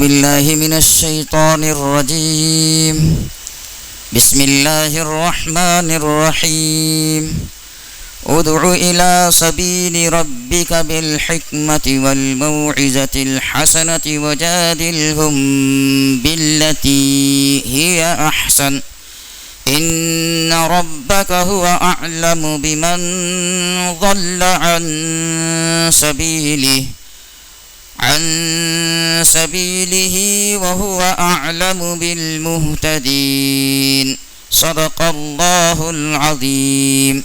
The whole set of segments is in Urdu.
بالله من الشيطان الرجيم. بسم الله الرحمن الرحيم. ادع إلى سبيل ربك بالحكمة والموعظة الحسنة وجادلهم بالتي هي أحسن إن ربك هو أعلم بمن ضل عن سبيله وهو أعلم بالمهتدين. صدق الله العظيم.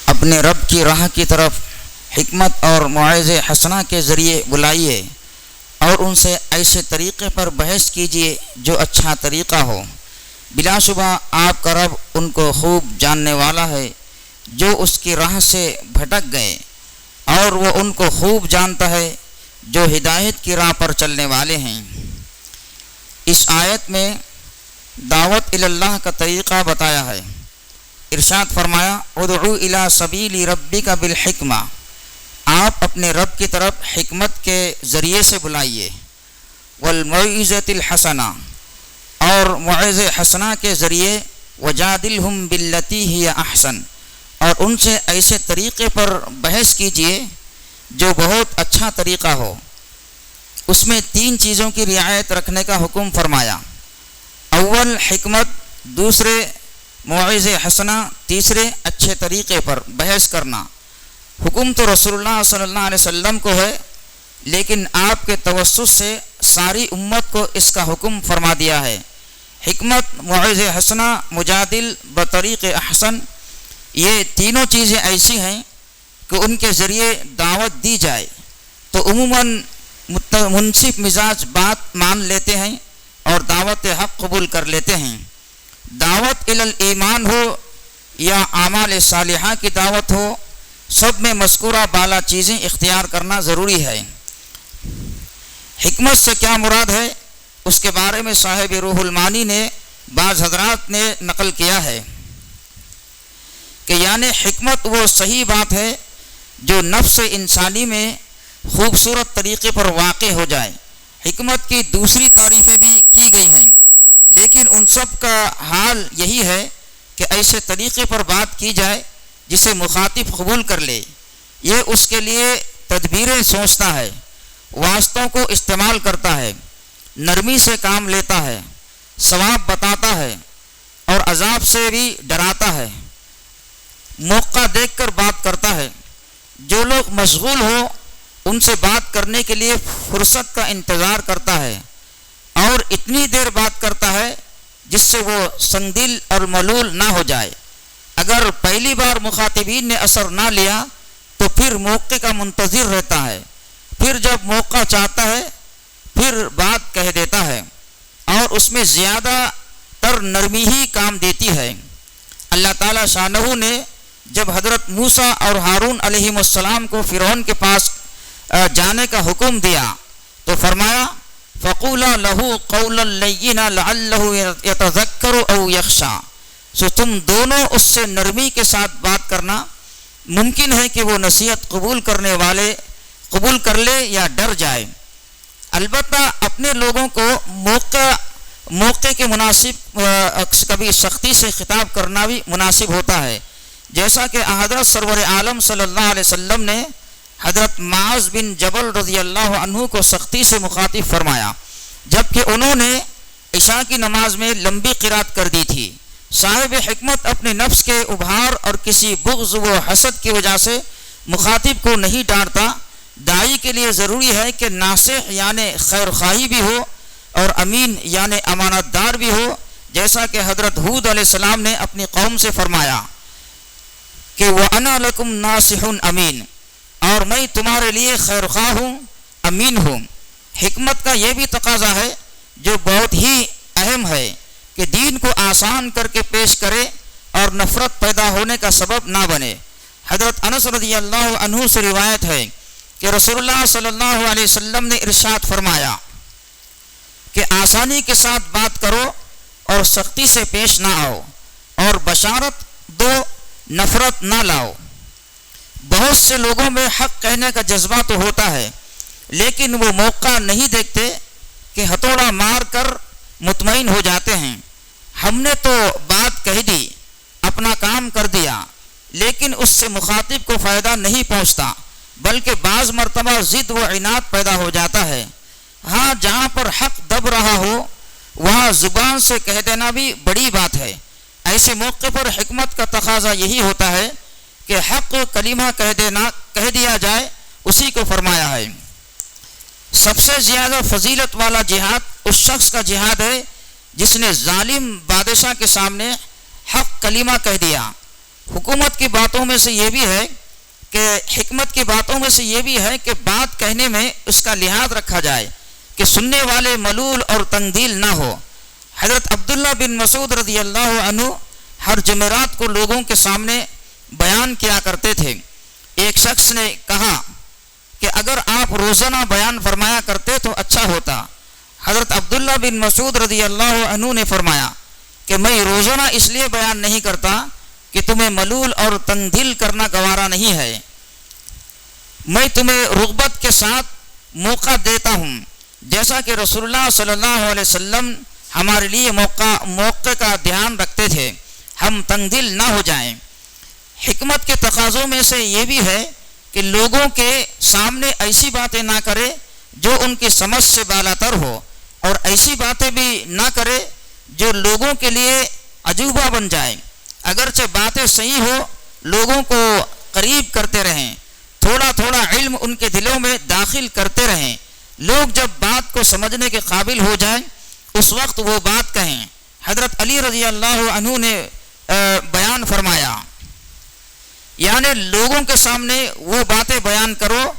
اپنے رب کی راہ کی طرف حکمت اور موعظہ حسنہ کے ذریعے بلائیے اور ان سے ایسے طریقے پر بحث کیجیے جو اچھا طریقہ ہو. بلا شبہ آپ کا رب ان کو خوب جاننے والا ہے جو اس کی راہ سے بھٹک گئے، اور وہ ان کو خوب جانتا ہے جو ہدایت کی راہ پر چلنے والے ہیں. اس آیت میں دعوت الی اللہ کا طریقہ بتایا ہے. ارشاد فرمایا ادعو الی سبیل ربک بالحکمہ، آپ اپنے رب کی طرف حکمت کے ذریعے سے بلائیے، والموعظۃ الحسنہ، اور موعظہ حسنہ کے ذریعے، وجادلہم باللتی ہی احسن، اور ان سے ایسے طریقے پر بحث کیجیے جو بہت اچھا طریقہ ہو. اس میں 3 چیزوں کی رعایت رکھنے کا حکم فرمایا. اول حکمت، دوسرے موعظہ حسنہ، تیسرے اچھے طریقے پر بحث کرنا. حکم تو رسول اللہ صلی اللہ علیہ وسلم کو ہے، لیکن آپ کے توسط سے ساری امت کو اس کا حکم فرما دیا ہے. حکمت، موعظہ حسنہ، مجادل بطریق احسن، یہ تینوں چیزیں ایسی ہیں کہ ان کے ذریعے دعوت دی جائے تو عموماً منصف مزاج بات مان لیتے ہیں اور دعوت حق قبول کر لیتے ہیں. دعوت الی الایمان ہو یا اعمال صالحہ کی دعوت ہو، سب میں مذکورہ بالا چیزیں اختیار کرنا ضروری ہے. حکمت سے کیا مراد ہے اس کے بارے میں صاحب روح المعانی نے بعض حضرات نے نقل کیا ہے کہ یعنی حکمت وہ صحیح بات ہے جو نفس انسانی میں خوبصورت طریقے پر واقع ہو جائے. حکمت کی دوسری تعریفیں بھی کی گئی ہیں، لیکن ان سب کا حال یہی ہے کہ ایسے طریقے پر بات کی جائے جسے مخاطب قبول کر لے. یہ اس کے لیے تدبیریں سوچتا ہے، واسطوں کو استعمال کرتا ہے، نرمی سے کام لیتا ہے، ثواب بتاتا ہے اور عذاب سے بھی ڈراتا ہے، موقع دیکھ کر بات کرتا ہے. جو لوگ مشغول ہو ان سے بات کرنے کے لیے فرصت کا انتظار کرتا ہے اور اتنی دیر بات کرتا ہے جس سے وہ سنگ دل اور ملول نہ ہو جائے. اگر پہلی بار مخاطبین نے اثر نہ لیا تو پھر موقع کا منتظر رہتا ہے، پھر جب موقع چاہتا ہے پھر بات کہہ دیتا ہے، اور اس میں زیادہ تر نرمی ہی کام دیتی ہے. اللہ تعالیٰ شانہ نے جب حضرت موسیٰ اور ہارون علیہم السلام کو فرعون کے پاس جانے کا حکم دیا تو فرمایا فَقُولَا لَهُ قَوْلًا لَيِّنًا لَعَلَّهُ يَتَذَكَّرُ أَوْ يَخْشَىٰ. سو تم دونوں اس سے نرمی کے ساتھ بات کرنا، ممکن ہے کہ وہ نصیحت قبول کر لے یا ڈر جائے. البتہ اپنے لوگوں کو موقع کے مناسب کبھی سختی سے خطاب کرنا بھی مناسب ہوتا ہے، جیسا کہ حضرت سرور عالم صلی اللہ علیہ وسلم نے حضرت معاذ بن جبل رضی اللہ عنہ کو سختی سے مخاطب فرمایا جبکہ انہوں نے عشاء کی نماز میں لمبی قرات کر دی تھی. صاحب حکمت اپنے نفس کے ابھار اور کسی بغض و حسد کی وجہ سے مخاطب کو نہیں ڈانٹتا. داعی کے لیے ضروری ہے کہ ناصح یعنی خیر خواہی بھی ہو اور امین یعنی امانت دار بھی ہو، جیسا کہ حضرت ہود علیہ السلام نے اپنی قوم سے فرمایا کہ وَأَنَا لَكُمْ نَاصِحٌ امین، اور میں تمہارے لیے خیر خواہ ہوں، امین ہوں. حکمت کا یہ بھی تقاضا ہے جو بہت ہی اہم ہے کہ دین کو آسان کر کے پیش کرے اور نفرت پیدا ہونے کا سبب نہ بنے. حضرت انس رضی اللہ عنہ سے روایت ہے کہ رسول اللہ صلی اللہ علیہ وسلم نے ارشاد فرمایا کہ آسانی کے ساتھ بات کرو اور سختی سے پیش نہ آؤ، اور بشارت دو، نفرت نہ لاؤ. بہت سے لوگوں میں حق کہنے کا جذبہ تو ہوتا ہے، لیکن وہ موقع نہیں دیکھتے کہ ہتھوڑا مار کر مطمئن ہو جاتے ہیں۔ ہم نے تو بات کہہ دی، اپنا کام کر دیا، لیکن اس سے مخاطب کو فائدہ نہیں پہنچتا، بلکہ بعض مرتبہ ضد و عناد پیدا ہو جاتا ہے۔ ہاں، جہاں پر حق دب رہا ہو وہاں زبان سے کہہ دینا بھی بڑی بات ہے۔ ایسے موقع پر حکمت کا تقاضا یہی ہوتا ہے کہ حق کلمہ کہہ دیا جائے، اسی کو فرمایا ہے۔ سب سے زیادہ فضیلت والا جہاد اس شخص کا جہاد ہے جس نے ظالم بادشاہ کے سامنے حق کلمہ کہہ دیا۔ حکومت کی باتوں میں سے یہ بھی ہے کہ حکمت کی باتوں میں سے یہ بھی ہے کہ بات کہنے میں اس کا لحاظ رکھا جائے کہ سننے والے ملول اور تنگ دل نہ ہو۔ حضرت عبداللہ بن مسعود رضی اللہ عنہ ہر جمعرات کو لوگوں کے سامنے بیان کیا کرتے تھے۔ ایک شخص نے کہا کہ اگر آپ روزانہ بیان فرمایا کرتے تو اچھا ہوتا۔ حضرت عبداللہ بن مسعود رضی اللہ عنہ نے فرمایا کہ میں روزانہ اس لیے بیان نہیں کرتا کہ تمہیں ملول اور تنگ دل کرنا گوارا نہیں ہے، میں تمہیں رغبت کے ساتھ موقع دیتا ہوں، جیسا کہ رسول اللہ صلی اللہ علیہ وسلم ہمارے لیے موقع کا دھیان رکھتے تھے، ہم تنگ دل نہ ہو جائیں۔ حکمت کے تقاضوں میں سے یہ بھی ہے کہ لوگوں کے سامنے ایسی باتیں نہ کرے جو ان کی سمجھ سے بالاتر ہو، اور ایسی باتیں بھی نہ کرے جو لوگوں کے لیے عجوبہ بن جائیں۔ اگرچہ باتیں صحیح ہو، لوگوں کو قریب کرتے رہیں، تھوڑا تھوڑا علم ان کے دلوں میں داخل کرتے رہیں۔ لوگ جب بات کو سمجھنے کے قابل ہو جائیں اس وقت وہ بات کہیں۔ حضرت علی رضی اللہ عنہ نے بیان فرمایا، یعنی لوگوں کے سامنے وہ باتیں بیان کرو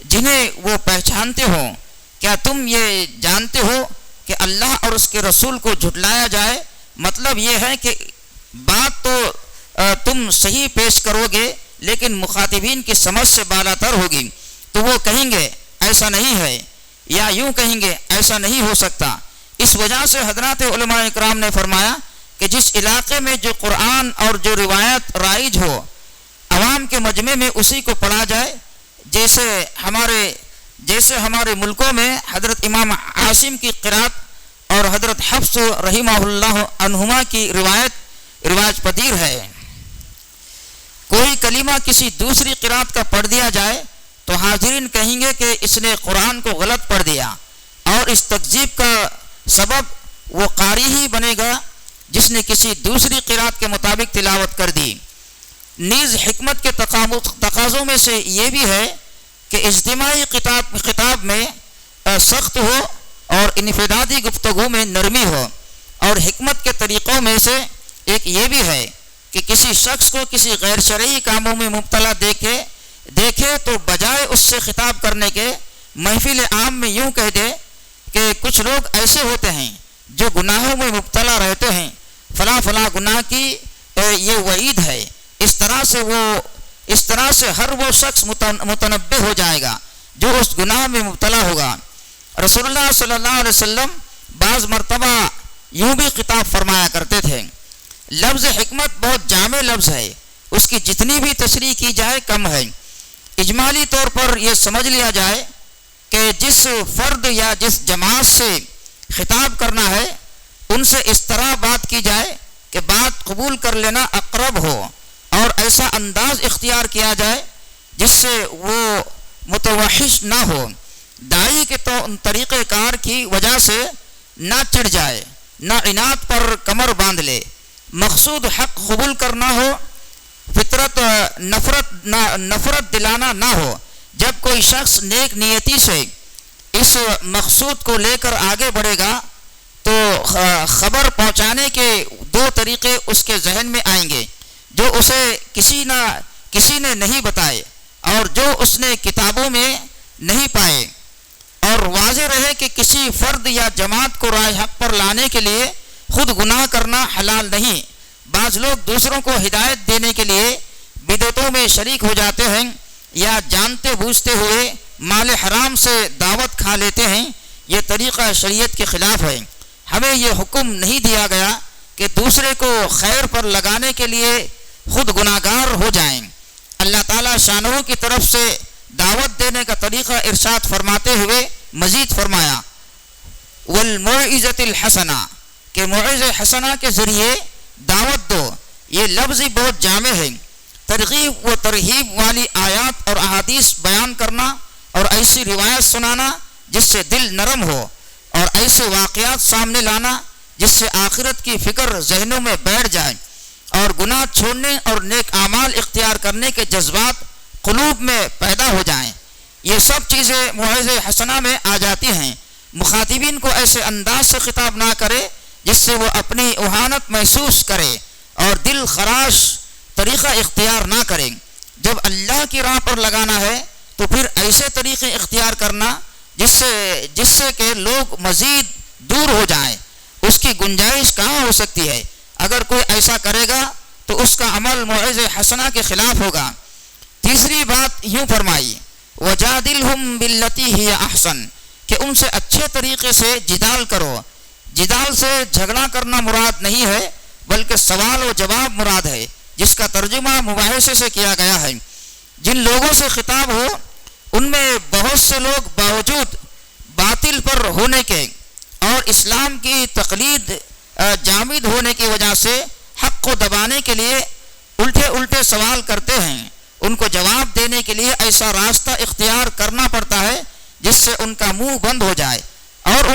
جنہیں وہ پہچانتے ہوں۔ کیا تم یہ جانتے ہو کہ اللہ اور اس کے رسول کو جھٹلایا جائے؟ مطلب یہ ہے کہ بات تو تم صحیح پیش کرو گے لیکن مخاطبین کی سمجھ سے بالاتر ہوگی، تو وہ کہیں گے ایسا نہیں ہے، یا یوں کہیں گے ایسا نہیں ہو سکتا۔ اس وجہ سے حضرات علماء اکرام نے فرمایا کہ جس علاقے میں جو قرآن اور جو روایت رائج ہو، عوام کے مجمع میں اسی کو پڑھا جائے۔ جیسے ہمارے ملکوں میں حضرت امام عاصم کی قرات اور حضرت حفص رحمہ اللہ عنہما کی رواج پذیر ہے۔ کوئی کلمہ کسی دوسری قرات کا پڑھ دیا جائے تو حاضرین کہیں گے کہ اس نے قرآن کو غلط پڑھ دیا، اور اس تکذیب کا سبب وہ قاری ہی بنے گا جس نے کسی دوسری قرات کے مطابق تلاوت کر دی۔ نیز حکمت کے تقاضوں میں سے یہ بھی ہے کہ اجتماعی خطاب میں سخت ہو اور انفرادی گفتگو میں نرمی ہو، اور حکمت کے طریقوں میں سے ایک یہ بھی ہے کہ کسی شخص کو کسی غیر شرعی کاموں میں مبتلا دیکھے تو بجائے اس سے خطاب کرنے کے محفل عام میں یوں کہہ دے کہ کچھ لوگ ایسے ہوتے ہیں جو گناہوں میں مبتلا رہتے ہیں، فلاں فلاں گناہ کی یہ وعید ہے۔ اس طرح سے ہر وہ شخص متنبہ ہو جائے گا جو اس گناہ میں مبتلا ہوگا۔ رسول اللہ صلی اللہ علیہ وسلم بعض مرتبہ یوں بھی خطاب فرمایا کرتے تھے۔ لفظ حکمت بہت جامع لفظ ہے، اس کی جتنی بھی تشریح کی جائے کم ہے۔ اجمالی طور پر یہ سمجھ لیا جائے کہ جس فرد یا جس جماعت سے خطاب کرنا ہے ان سے اس طرح بات کی جائے کہ بات قبول کر لینا اقرب ہو، اور ایسا انداز اختیار کیا جائے جس سے وہ متوحش نہ ہو، داعی کے طریقہ کار کی وجہ سے نہ چڑھ جائے، نہ عناد پر کمر باندھ لے، مقصود حق قبول کرنا ہو، فطرت نفرت دلانا نہ ہو۔ جب کوئی شخص نیک نیتی سے اس مقصود کو لے کر آگے بڑھے گا تو خبر پہنچانے کے دو طریقے اس کے ذہن میں آئیں گے جو اسے کسی نے نہیں بتائے اور جو اس نے کتابوں میں نہیں پائے، اور واضح رہے کہ کسی فرد یا جماعت کو راہ حق پر لانے کے لیے خود گناہ کرنا حلال نہیں۔ بعض لوگ دوسروں کو ہدایت دینے کے لیے بدعتوں میں شریک ہو جاتے ہیں یا جانتے بوجھتے ہوئے مال حرام سے دعوت کھا لیتے ہیں، یہ طریقہ شریعت کے خلاف ہے۔ ہمیں یہ حکم نہیں دیا گیا کہ دوسرے کو خیر پر لگانے کے لیے خود گناہگار ہو جائیں۔ اللہ تعالیٰ شانوں کی طرف سے دعوت دینے کا طریقہ ارشاد فرماتے ہوئے مزید فرمایا والموعظۃ الحسنہ کہ موعظہ حسنہ کے ذریعے دعوت دو. یہ لفظ بہت جامع ہے. ترغیب و ترہیب والی آیات اور احادیث بیان کرنا اور ایسی روایت سنانا جس سے دل نرم ہو اور ایسے واقعات سامنے لانا جس سے آخرت کی فکر ذہنوں میں بیٹھ جائے اور گناہ چھوڑنے اور نیک اعمال اختیار کرنے کے جذبات قلوب میں پیدا ہو جائیں. یہ سب چیزیں موعظہ حسنہ میں آ جاتی ہیں. مخاطبین کو ایسے انداز سے خطاب نہ کرے جس سے وہ اپنی اہانت محسوس کرے اور دل خراش طریقہ اختیار نہ کریں. جب اللہ کی راہ پر لگانا ہے تو پھر ایسے طریقے اختیار کرنا جس سے کہ لوگ مزید دور ہو جائیں. اس کی گنجائش کہاں ہو سکتی ہے؟ اگر کوئی ایسا کرے گا تو اس کا عمل موعظہ حسنہ کے خلاف ہوگا. تیسری بات یوں فرمائی وجادلہم باللتی ہی احسن کہ ان سے اچھے طریقے سے جدال کرو. جدال سے جھگڑا کرنا مراد نہیں ہے بلکہ سوال و جواب مراد ہے جس کا ترجمہ مباحثے سے کیا گیا ہے. جن لوگوں سے خطاب ہو ان میں بہت سے لوگ باوجود باطل پر ہونے کے اور اسلام کی تقلید جامد ہونے کی وجہ سے حق کو دبانے کے لیے الٹے سوال کرتے ہیں. ان کو جواب دینے کے لیے ایسا راستہ اختیار کرنا پڑتا ہے جس سے ان کا منہ بند ہو جائے اور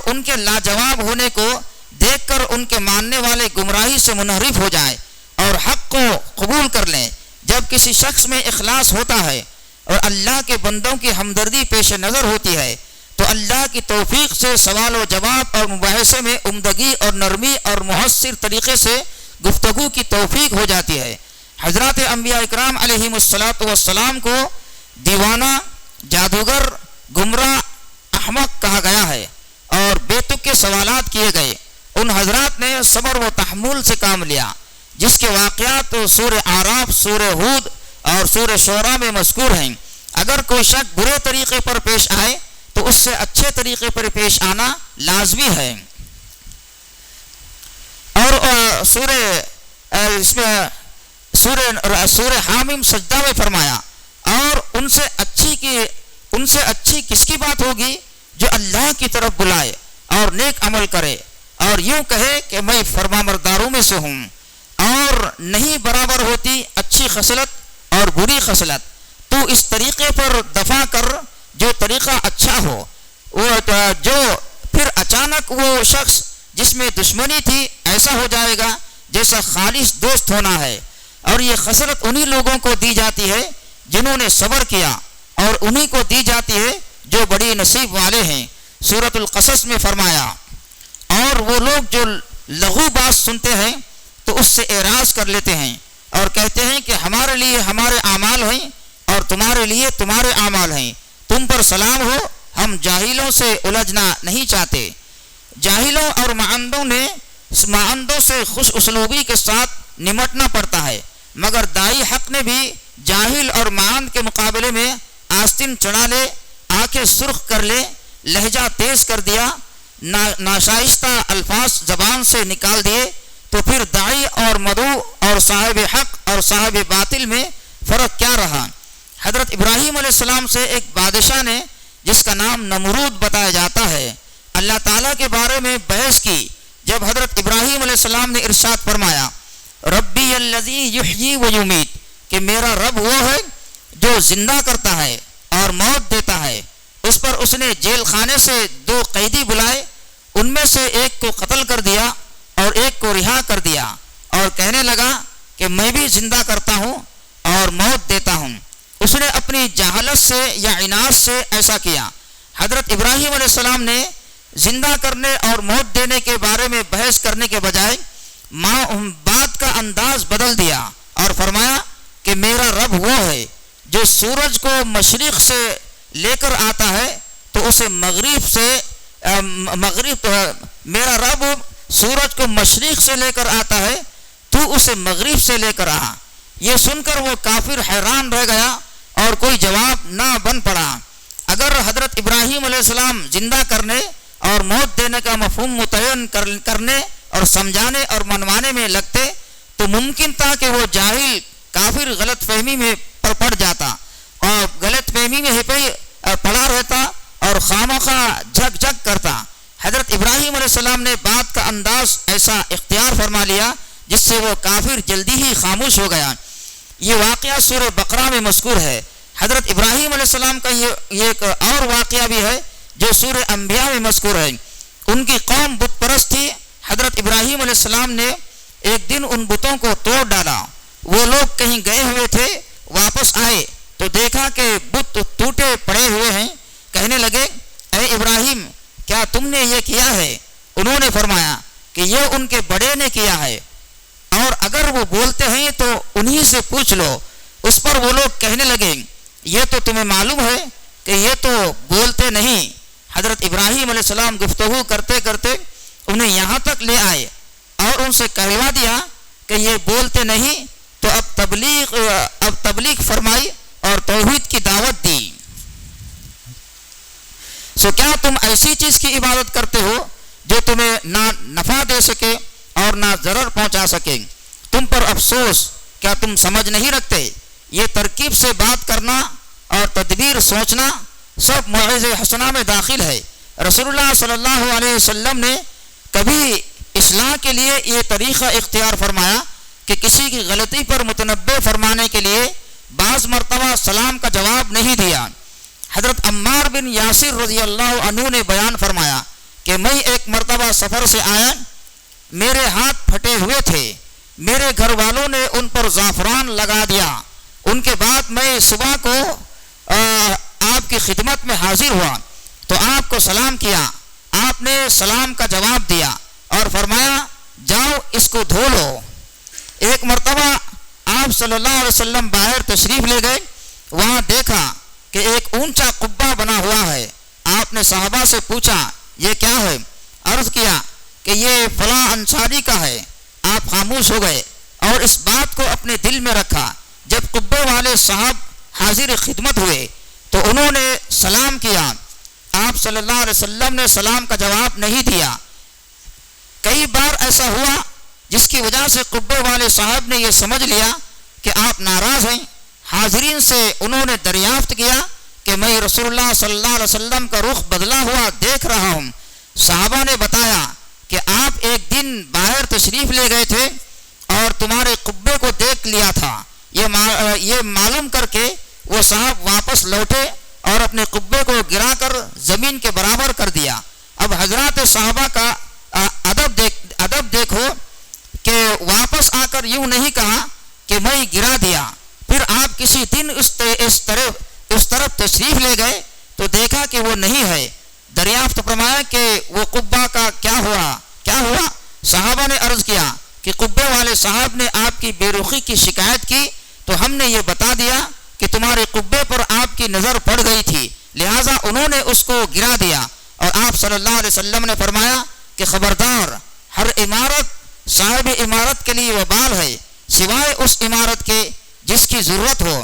ان کے لاجواب ہونے کو دیکھ کر ان کے ماننے والے گمراہی سے منحرف ہو جائے اور حق کو قبول کر لیں. جب کسی شخص میں اخلاص ہوتا ہے اور اللہ کے بندوں کی ہمدردی پیش نظر ہوتی ہے تو اللہ کی توفیق سے سوال و جواب اور مباحثے میں عمدگی اور نرمی اور مؤثر طریقے سے گفتگو کی توفیق ہو جاتی ہے. حضرات انبیاء اکرام علیہم الصلاۃ والسلام کو دیوانہ، جادوگر، گمراہ، احمق کہا گیا ہے اور بے تک کے سوالات کیے گئے. ان حضرات نے صبر و تحمل سے کام لیا جس کے واقعات سورہ اعراف، سورہ ہود اور سورہ شعراء میں مذکور ہیں. اگر کوئی شخص برے طریقے پر پیش آئے تو اس سے اچھے طریقے پر پیش آنا لازمی ہے. اور سورہ حامیم سجدہ میں فرمایا اور ان سے اچھی کس کی بات ہوگی جو اللہ کی طرف بلائے اور نیک عمل کرے اور یوں کہے کہ میں فرمانبرداروں میں سے ہوں. اور نہیں برابر ہوتی اچھی خصلت اور بری خصلت. تو اس طریقے پر دفع کر جو طریقہ اچھا ہو. جو پھر اچانک وہ شخص جس میں دشمنی تھی ایسا ہو جائے گا جیسا خالص دوست ہونا ہے. اور یہ خصلت انہی لوگوں کو دی جاتی ہے جنہوں نے صبر کیا اور انہی کو دی جاتی ہے جو بڑی نصیب والے ہیں. سورۃ القصص میں فرمایا اور وہ لوگ جو لغو بات سنتے ہیں تو اس سے اعراض کر لیتے ہیں اور کہتے ہیں کہ ہمارے لیے ہمارے اعمال ہیں اور تمہارے لیے تمہارے اعمال ہیں. تم پر سلام ہو، ہم جاہلوں سے الجھنا نہیں چاہتے. جاہلوں اور معاندوں سے خوش اسلوبی کے ساتھ نمٹنا پڑتا ہے، مگر دائی حق نے بھی جاہل اور معاند کے مقابلے میں آستین چڑھا لے، آنکھیں سرخ کر لے، لہجہ تیز کر دیا، ناشائستہ الفاظ زبان سے نکال دیے تو پھر دائی اور مدعو اور صاحب حق اور صاحب باطل میں فرق کیا رہا؟ حضرت ابراہیم علیہ السلام سے ایک بادشاہ نے جس کا نام نمرود بتایا جاتا ہے اللہ تعالیٰ کے بارے میں بحث کی. جب حضرت ابراہیم علیہ السلام نے ارشاد فرمایا ربی الذی یحیی و یمیت کہ میرا رب وہ ہے جو زندہ کرتا ہے اور موت دیتا ہے، اس پر اس نے جیل خانے سے 2 قیدی بلائے، ان میں سے ایک کو قتل کر دیا اور ایک کو رہا کر دیا اور کہنے لگا کہ میں بھی زندہ کرتا ہوں اور موت دیتا ہوں. اس نے اپنی جہالت سے یا عناد سے ایسا کیا. حضرت ابراہیم علیہ السلام نے زندہ کرنے اور موت دینے کے بارے میں بحث کرنے کے بجائے بات کا انداز بدل دیا اور فرمایا کہ میرا رب وہ ہے جو سورج کو مشرق سے لے کر آتا ہے تو اسے میرا رب سورج کو مشرق سے لے کر آتا ہے تو اسے مغرب سے لے کر آ. یہ سن کر وہ کافر حیران رہ گیا اور کوئی جواب نہ بن پڑا. اگر حضرت ابراہیم علیہ السلام زندہ کرنے اور موت دینے کا مفہوم متعین کرنے اور سمجھانے اور منوانے میں لگتے تو ممکن تھا کہ وہ جاہل کافر غلط فہمی میں پڑ جاتا اور گرمی میں ہی پہ پڑا رہتا اور خامخواہ جھک جھک کرتا. حضرت ابراہیم علیہ السلام نے بات کا انداز ایسا اختیار فرما لیا جس سے وہ کافر جلدی ہی خاموش ہو گیا. یہ واقعہ سورہ بقرہ میں مذکور ہے. حضرت ابراہیم علیہ السلام کا یہ ایک اور واقعہ بھی ہے جو سورہ انبیاء میں مذکور ہے. ان کی قوم بت پرست تھی. حضرت ابراہیم علیہ السلام نے ایک دن ان بتوں کو توڑ ڈالا. وہ لوگ کہیں گئے ہوئے تھے, واپس آئے تو دیکھا کہ بت ٹوٹے پڑے ہوئے ہیں. کہنے لگے اے ابراہیم کیا تم نے یہ کیا ہے؟ انہوں نے فرمایا کہ یہ ان کے بڑے نے کیا ہے, اور اگر وہ بولتے ہیں تو انہی سے پوچھ لو. اس پر وہ لوگ کہنے لگے یہ تو تمہیں معلوم ہے کہ یہ تو بولتے نہیں. حضرت ابراہیم علیہ السلام گفتگو کرتے کرتے انہیں یہاں تک لے آئے اور ان سے کہوا دیا کہ یہ بولتے نہیں, تو اب تبلیغ فرمائی اور توحید کی دعوت دی. سو کیا تم ایسی چیز کی عبادت کرتے ہو جو تمہیں نہ نفع دے سکے اور نہ ضرر پہنچا سکے؟ تم پر افسوس, کیا تم سمجھ نہیں رکھتے؟ یہ ترکیب سے بات کرنا اور تدبیر سوچنا سب موعظہ حسنہ میں داخل ہے. رسول اللہ صلی اللہ علیہ وسلم نے کبھی اصلاح کے لیے یہ طریقہ اختیار فرمایا کہ کسی کی غلطی پر متنبہ فرمانے کے لیے بعض مرتبہ سلام کا جواب نہیں دیا. حضرت عمار بن یاسر رضی اللہ عنہ نے بیان فرمایا کہ میں ایک مرتبہ سفر سے آیا, میرے ہاتھ پھٹے ہوئے تھے, میرے گھر والوں نے ان پر زعفران لگا دیا. ان کے بعد میں صبح کو آپ کی خدمت میں حاضر ہوا تو آپ کو سلام کیا. آپ نے سلام کا جواب دیا اور فرمایا جاؤ اس کو دھو لو. ایک مرتبہ آپ صلی اللہ علیہ وسلم باہر تشریف لے گئے, وہاں دیکھا کہ ایک اونچا قبہ بنا ہوا ہے. آپ نے صحابہ سے پوچھا یہ کیا ہے؟ عرض کیا کہ یہ فلاں انصاری کا ہے. آپ خاموش ہو گئے اور اس بات کو اپنے دل میں رکھا. جب قبے والے صاحب حاضر خدمت ہوئے تو انہوں نے سلام کیا. آپ صلی اللہ علیہ وسلم نے سلام کا جواب نہیں دیا. کئی بار ایسا ہوا جس کی وجہ سے قبے والے صاحب نے یہ سمجھ لیا کہ آپ ناراض ہیں. حاضرین سے انہوں نے دریافت کیا کہ میں رسول اللہ صلی اللہ علیہ وسلم کا رخ بدلا ہوا دیکھ رہا ہوں. صحابہ نے بتایا کہ آپ ایک دن باہر تشریف لے گئے تھے اور تمہارے قبے کو دیکھ لیا تھا. یہ معلوم کر کے وہ صاحب واپس لوٹے اور اپنے قبے کو گرا کر زمین کے برابر کر دیا. اب حضرات صحابہ کا ادب دیکھو کہ واپس آ کر یوں نہیں کہا کہ میں گرا دیا. پھر آپ کسی دن اس طرف تشریف لے گئے تو دیکھا کہ وہ نہیں ہے. دریافت فرمایا کہ وہ قبہ کا کیا ہوا؟ صحابہ نے عرض کیا کہ قبے والے صاحب نے آپ کی بے رخی کی شکایت کی تو ہم نے یہ بتا دیا کہ تمہارے قبے پر آپ کی نظر پڑ گئی تھی, لہٰذا انہوں نے اس کو گرا دیا. اور آپ صلی اللہ علیہ وسلم نے فرمایا کہ خبردار, ہر عمارت صاحب عمارت کے لیے وبال ہے سوائے اس عمارت کے جس کی ضرورت ہو.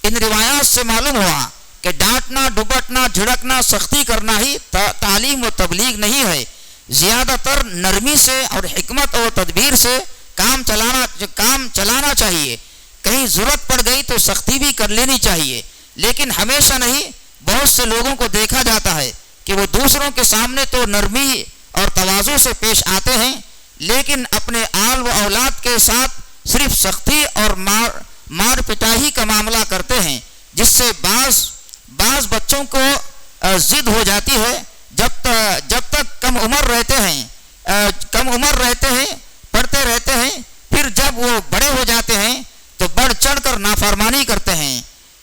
ان روایات سے معلوم ہوا کہ ڈانٹنا, ڈبٹنا, جھڑکنا, سختی کرنا ہی تعلیم و تبلیغ نہیں ہے. زیادہ تر نرمی سے اور حکمت اور تدبیر سے کام چلانا چاہیے. کہیں ضرورت پڑ گئی تو سختی بھی کر لینی چاہیے, لیکن ہمیشہ نہیں. بہت سے لوگوں کو دیکھا جاتا ہے کہ وہ دوسروں کے سامنے تو نرمی اور تواضع سے پیش آتے ہیں, لیکن اپنے آل و اولاد کے ساتھ صرف سختی اور مار پٹائی کا معاملہ کرتے ہیں, جس سے بعض بچوں کو ضد ہو جاتی ہے. جب تک کم عمر رہتے ہیں پڑھتے رہتے ہیں, پھر جب وہ بڑے ہو جاتے ہیں تو بڑھ چڑھ کر نافرمانی کرتے ہیں.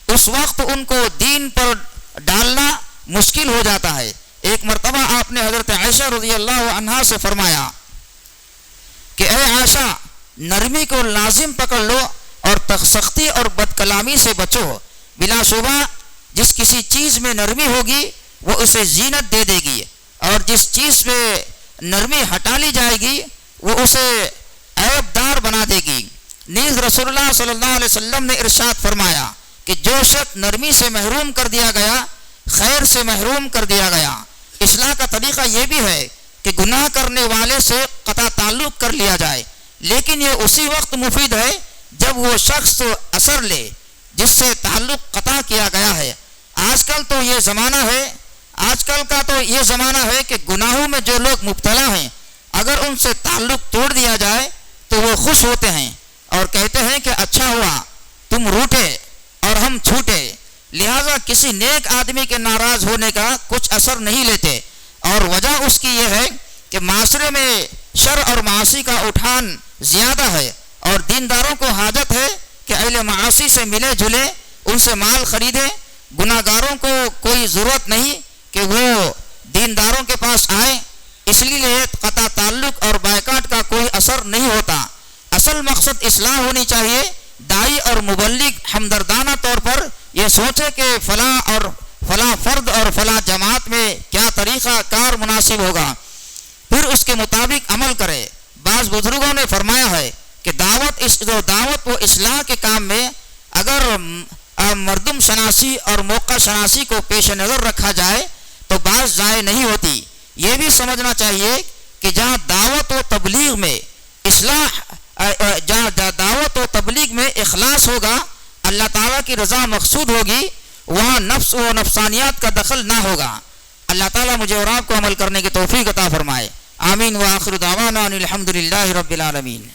اس وقت ان کو دین پر ڈالنا مشکل ہو جاتا ہے. ایک مرتبہ آپ نے حضرت عائشہ رضی اللہ عنہا سے فرمایا کہ اے عائشہ, نرمی کو لازم پکڑ لو اور سختی اور بد کلامی سے بچو. بلا شبہ جس کسی چیز میں نرمی ہوگی وہ اسے زینت دے دے گی, اور جس چیز میں نرمی ہٹا لی جائے گی وہ اسے عیب دار بنا دے گی. نیز رسول اللہ صلی اللہ علیہ وسلم نے ارشاد فرمایا کہ جو شخص نرمی سے محروم کر دیا گیا خیر سے محروم کر دیا گیا. اصلاح کا طریقہ یہ بھی ہے کہ گناہ کرنے والے سے قطع تعلق کر لیا جائے, لیکن یہ اسی وقت مفید ہے جب وہ شخص اثر لے جس سے تعلق قطع کیا گیا ہے. آج کل تو یہ زمانہ ہے، آج کل کا تو یہ زمانہ ہے کہ گناہوں میں جو لوگ مبتلا ہیں اگر ان سے تعلق توڑ دیا جائے تو وہ خوش ہوتے ہیں اور کہتے ہیں کہ اچھا ہوا تم روٹھے اور ہم چھوٹے، لہٰذا کسی نیک آدمی کے ناراض ہونے کا کچھ اثر نہیں لیتے، اور وجہ اس کی یہ ہے کہ معاشرے میں شر اور معاصی کا اٹھان زیادہ ہے، اور دینداروں کو حاجت ہے کہ اہل معاصی سے ملے جلے، ان سے مال خریدیں، گناہ گاروں کو کوئی ضرورت نہیں کہ وہ دینداروں کے پاس آئیں، اس لیے قطع تعلق اور بائیکاٹ کا کوئی اثر نہیں ہوتا۔ اصل مقصد اصلاح ہونی چاہیے۔ داعی اور مبلغ ہمدردانہ طور پر یہ سوچے کہ فلاں فرد اور فلاں جماعت میں کیا طریقہ کار مناسب ہوگا، پھر اس کے مطابق عمل کرے۔ بعض بزرگوں نے فرمایا ہے کہ دعوت و اصلاح کے کام میں اگر مردم شناسی اور موقع شناسی کو پیش نظر رکھا جائے تو بات ضائع نہیں ہوتی۔ یہ بھی سمجھنا چاہیے کہ جہاں دعوت و تبلیغ میں دعوت و تبلیغ میں اخلاص ہوگا، اللہ تعالیٰ کی رضا مقصود ہوگی، وہاں نفس و نفسانیات کا دخل نہ ہوگا۔ اللہ تعالیٰ مجھے اور آپ کو عمل کرنے کی توفیق عطا فرمائے۔ آمین۔ وآخر دعوانا ان الحمد للہ رب العالمین۔